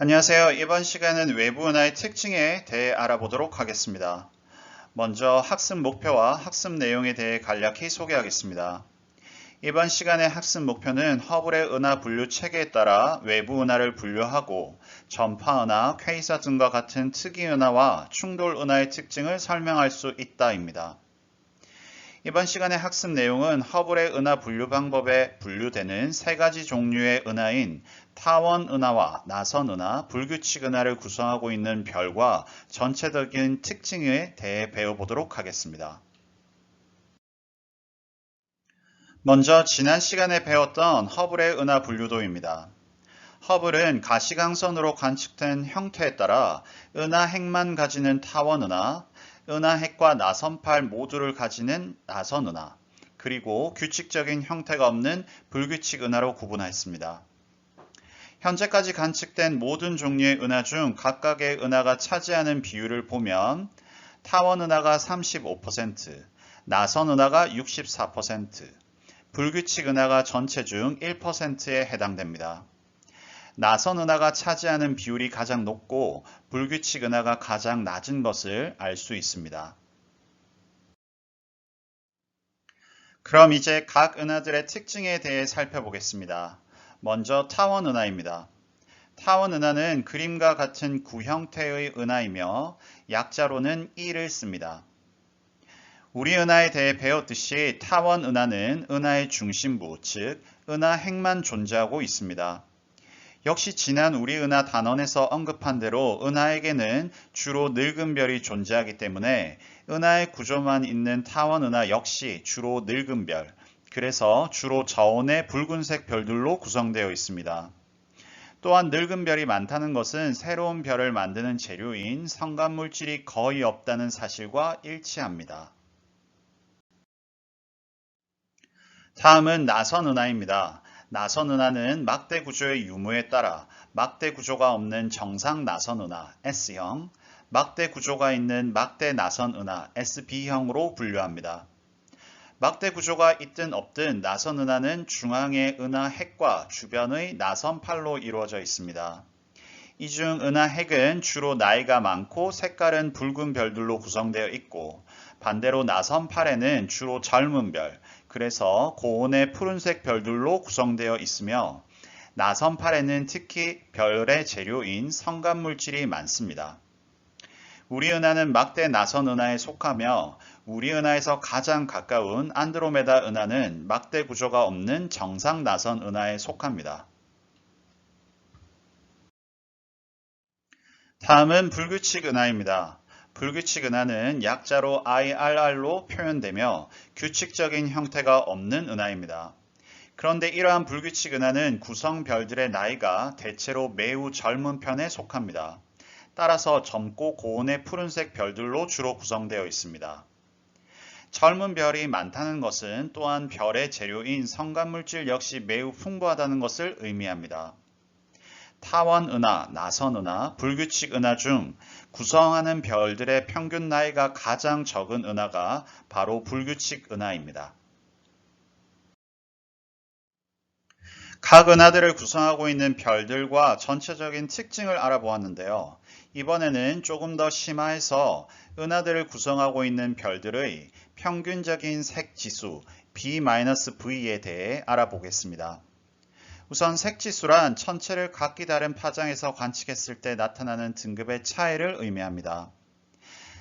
안녕하세요. 이번 시간은 외부 은하의 특징에 대해 알아보도록 하겠습니다. 먼저 학습 목표와 학습 내용에 대해 간략히 소개하겠습니다. 이번 시간의 학습 목표는 허블의 은하 분류 체계에 따라 외부 은하를 분류하고 전파 은하, 퀘이사 등과 같은 특이 은하와 충돌 은하의 특징을 설명할 수 있다입니다. 이번 시간의 학습 내용은 허블의 은하 분류 방법에 분류되는 세 가지 종류의 은하인 타원 은하와 나선 은하, 불규칙 은하를 구성하고 있는 별과 전체적인 특징에 대해 배워보도록 하겠습니다. 먼저 지난 시간에 배웠던 허블의 은하 분류도입니다. 허블은 가시광선으로 관측된 형태에 따라 은하핵만 가지는 타원 은하, 은하핵과 나선팔 모두를 가지는 나선 은하, 그리고 규칙적인 형태가 없는 불규칙 은하로 구분했습니다. 현재까지 관측된 모든 종류의 은하 중 각각의 은하가 차지하는 비율을 보면 타원 은하가 35%, 나선 은하가 64%, 불규칙 은하가 전체 중 1%에 해당됩니다. 나선 은하가 차지하는 비율이 가장 높고 불규칙 은하가 가장 낮은 것을 알 수 있습니다. 그럼 이제 각 은하들의 특징에 대해 살펴보겠습니다. 먼저 타원 은하입니다. 타원 은하는 그림과 같은 구형태의 은하이며 약자로는 E를 씁니다. 우리 은하에 대해 배웠듯이 타원 은하는 은하의 중심부, 즉 은하핵만 존재하고 있습니다. 역시 지난 우리 은하 단원에서 언급한 대로 은하에게는 주로 늙은 별이 존재하기 때문에 은하의 구조만 있는 타원 은하 역시 주로 늙은 별, 그래서 주로 저온의 붉은색 별들로 구성되어 있습니다. 또한 늙은 별이 많다는 것은 새로운 별을 만드는 재료인 성간물질이 거의 없다는 사실과 일치합니다. 다음은 나선 은하입니다. 나선 은하는 막대 구조의 유무에 따라 막대 구조가 없는 정상 나선 은하 S형, 막대 구조가 있는 막대 나선 은하 SB형으로 분류합니다. 막대 구조가 있든 없든 나선 은하는 중앙의 은하 핵과 주변의 나선 팔로 이루어져 있습니다. 이 중 은하 핵은 주로 나이가 많고 색깔은 붉은 별들로 구성되어 있고 반대로 나선 팔에는 주로 젊은 별, 그래서 고온의 푸른색 별들로 구성되어 있으며 나선팔에는 특히 별의 재료인 성간물질이 많습니다. 우리 은하는 막대 나선 은하에 속하며 우리 은하에서 가장 가까운 안드로메다 은하는 막대 구조가 없는 정상 나선 은하에 속합니다. 다음은 불규칙 은하입니다. 불규칙 은하는 약자로 IRR로 표현되며 규칙적인 형태가 없는 은하입니다. 그런데 이러한 불규칙 은하는 구성 별들의 나이가 대체로 매우 젊은 편에 속합니다. 따라서 젊고 고온의 푸른색 별들로 주로 구성되어 있습니다. 젊은 별이 많다는 것은 또한 별의 재료인 성간물질 역시 매우 풍부하다는 것을 의미합니다. 타원 은하, 나선 은하, 불규칙 은하 중 구성하는 별들의 평균 나이가 가장 적은 은하가 바로 불규칙 은하입니다. 각 은하들을 구성하고 있는 별들과 전체적인 특징을 알아보았는데요. 이번에는 조금 더 심화해서 은하들을 구성하고 있는 별들의 평균적인 색지수 B-V에 대해 알아보겠습니다. 우선 색지수란 천체를 각기 다른 파장에서 관측했을 때 나타나는 등급의 차이를 의미합니다.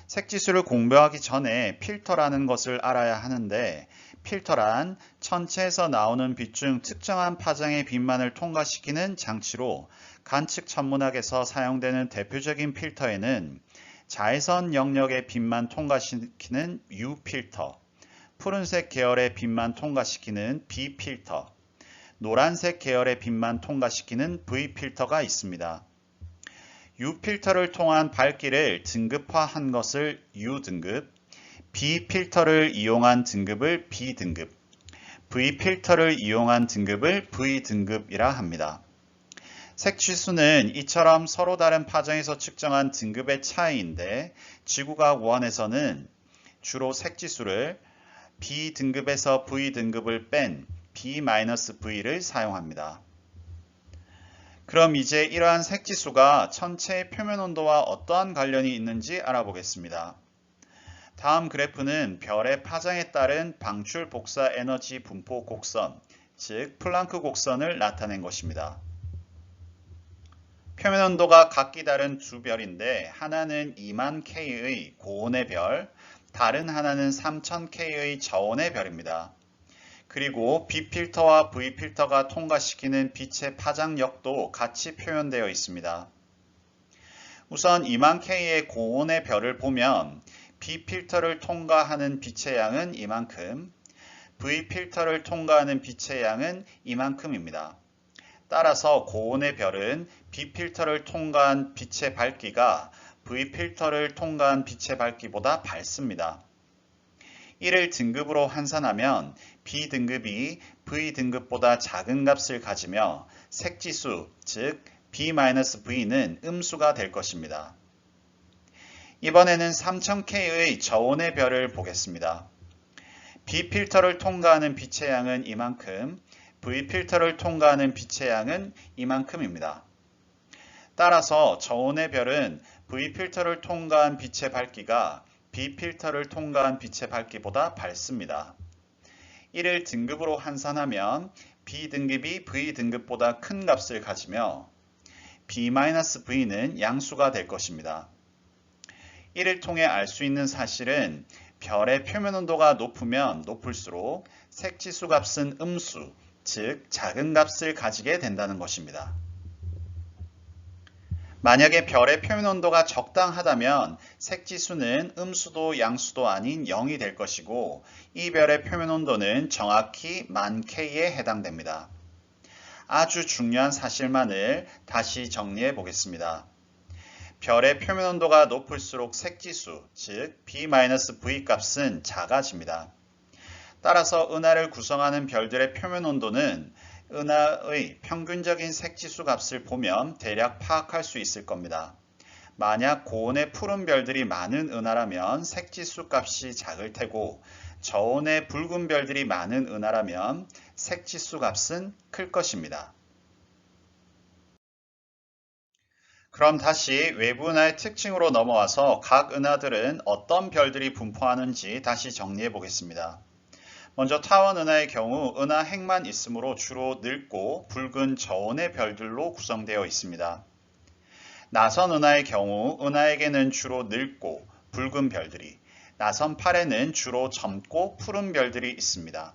색지수를 공부하기 전에 필터라는 것을 알아야 하는데 필터란 천체에서 나오는 빛 중 특정한 파장의 빛만을 통과시키는 장치로 관측 천문학에서 사용되는 대표적인 필터에는 자외선 영역의 빛만 통과시키는 U 필터, 푸른색 계열의 빛만 통과시키는 B 필터, 노란색 계열의 빛만 통과시키는 V 필터가 있습니다. U 필터를 통한 밝기를 등급화한 것을 U 등급, B 필터를 이용한 등급을 B 등급, V 필터를 이용한 등급을 V 등급이라 합니다. 색지수는 이처럼 서로 다른 파장에서 측정한 등급의 차이인데 지구과학 1에서는 주로 색지수를 B 등급에서 V 등급을 뺀 B-V를 사용합니다. 그럼 이제 이러한 색지수가 천체의 표면 온도와 어떠한 관련이 있는지 알아보겠습니다. 다음 그래프는 별의 파장에 따른 방출 복사 에너지 분포 곡선, 즉 플랑크 곡선을 나타낸 것입니다. 표면 온도가 각기 다른 두 별인데 하나는 2만 K의 고온의 별, 다른 하나는 3000 K의 저온의 별입니다. 그리고 B필터와 V필터가 통과시키는 빛의 파장력도 같이 표현되어 있습니다. 우선 2만 K의 고온의 별을 보면 B필터를 통과하는 빛의 양은 이만큼, V필터를 통과하는 빛의 양은 이만큼입니다. 따라서 고온의 별은 B필터를 통과한 빛의 밝기가 V필터를 통과한 빛의 밝기보다 밝습니다. 이를 등급으로 환산하면 B등급이 V등급보다 작은 값을 가지며 색지수, 즉 B-V는 음수가 될 것입니다. 이번에는 3000K의 저온의 별을 보겠습니다. B필터를 통과하는 빛의 양은 이만큼, V필터를 통과하는 빛의 양은 이만큼입니다. 따라서 저온의 별은 V필터를 통과한 빛의 밝기가 B필터를 통과한 빛의 밝기보다 밝습니다. 이를 등급으로 환산하면 B등급이 V등급보다 큰 값을 가지며 B-V는 양수가 될 것입니다. 이를 통해 알 수 있는 사실은 별의 표면 온도가 높으면 높을수록 색지수 값은 음수, 즉 작은 값을 가지게 된다는 것입니다. 만약에 별의 표면 온도가 적당하다면 색지수는 음수도 양수도 아닌 0이 될 것이고 이 별의 표면 온도는 정확히 10,000K에 해당됩니다. 아주 중요한 사실만을 다시 정리해 보겠습니다. 별의 표면 온도가 높을수록 색지수, 즉 B-V 값은 작아집니다. 따라서 은하를 구성하는 별들의 표면 온도는 은하의 평균적인 색지수 값을 보면 대략 파악할 수 있을 겁니다. 만약 고온의 푸른 별들이 많은 은하라면 색지수 값이 작을 테고 저온의 붉은 별들이 많은 은하라면 색지수 값은 클 것입니다. 그럼 다시 외부 은하의 특징으로 넘어와서 각 은하들은 어떤 별들이 분포하는지 다시 정리해 보겠습니다. 먼저 타원 은하의 경우 은하 핵만 있으므로 주로 늙고 붉은 저온의 별들로 구성되어 있습니다. 나선 은하의 경우 은하에게는 주로 늙고 붉은 별들이, 나선 8에는 주로 젊고 푸른 별들이 있습니다.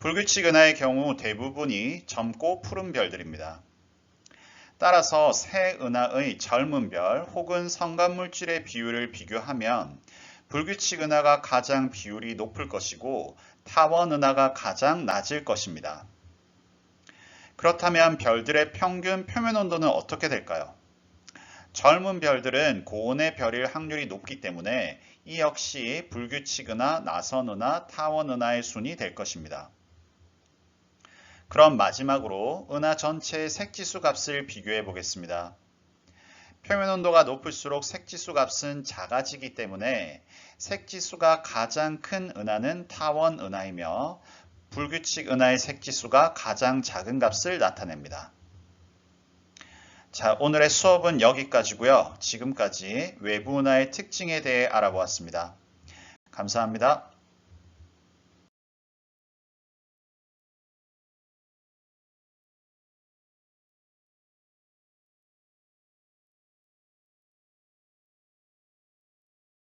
불규칙 은하의 경우 대부분이 젊고 푸른 별들입니다. 따라서 새 은하의 젊은 별 혹은 성간물질의 비율을 비교하면 불규칙 은하가 가장 비율이 높을 것이고 타원 은하가 가장 낮을 것입니다. 그렇다면 별들의 평균 표면 온도는 어떻게 될까요? 젊은 별들은 고온의 별일 확률이 높기 때문에 이 역시 불규칙 은하, 나선 은하, 타원 은하의 순이 될 것입니다. 그럼 마지막으로 은하 전체의 색지수 값을 비교해 보겠습니다. 표면 온도가 높을수록 색지수 값은 작아지기 때문에 색지수가 가장 큰 은하는 타원 은하이며 불규칙 은하의 색지수가 가장 작은 값을 나타냅니다. 자, 오늘의 수업은 여기까지고요. 지금까지 외부 은하의 특징에 대해 알아보았습니다. 감사합니다.